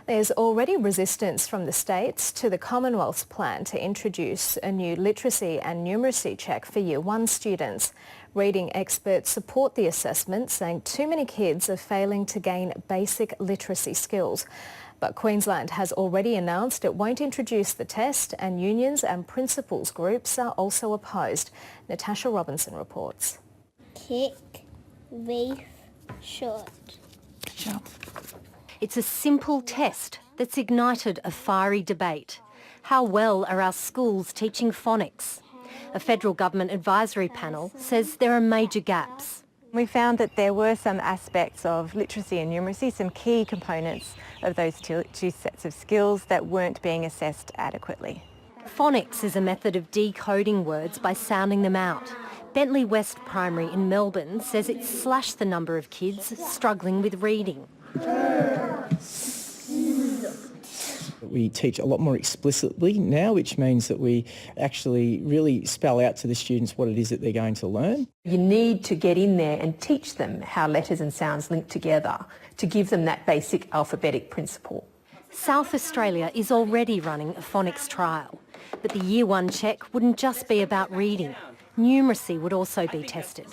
There's already resistance from the states to the Commonwealth's plan to introduce a new literacy and numeracy check for Year 1 students. Reading experts support the assessment, saying too many kids are failing to gain basic literacy skills. But Queensland has already announced it won't introduce the test, and unions and principals groups are also opposed. Natasha Robinson reports. Kick, reef, short. Jump. It's a simple test that's ignited a fiery debate. How well are our schools teaching phonics? A federal government advisory panel says there are major gaps. We found that there were some aspects of literacy and numeracy, some key components of those two sets of skills that weren't being assessed adequately. Phonics is a method of decoding words by sounding them out. Bentley West Primary in Melbourne says it's slashed the number of kids struggling with reading. We teach a lot more explicitly now, which means that we actually really spell out to the students what it is that they're going to learn. You need to get in there and teach them how letters and sounds link together to give them that basic alphabetic principle. South Australia is already running a phonics trial, but the Year 1 check wouldn't just be about reading. Numeracy would also be tested.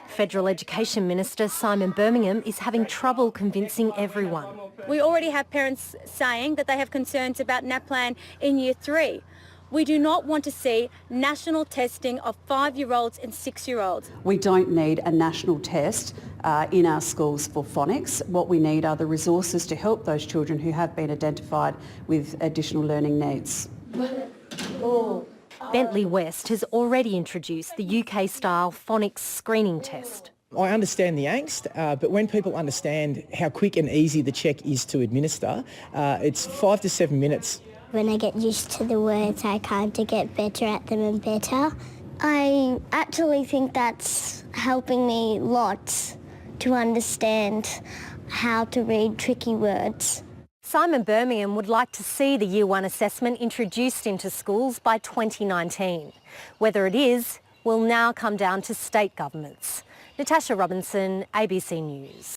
Federal Education Minister Simon Birmingham is having trouble convincing everyone. We already have parents saying that they have concerns about NAPLAN in Year 3. We do not want to see national testing of 5-year-olds and 6-year-olds. We don't need a national test in our schools for phonics. What we need are the resources to help those children who have been identified with additional learning needs. Bentley West has already introduced the UK-style phonics screening test. I understand the angst, but when people understand how quick and easy the check is to administer, it's 5 to 7 minutes. When I get used to the words, I kind of get better at them and better. I actually think that's helping me lots to understand how to read tricky words. Simon Birmingham would like to see the Year 1 assessment introduced into schools by 2019. Whether it is will now come down to state governments. Natasha Robinson, ABC News.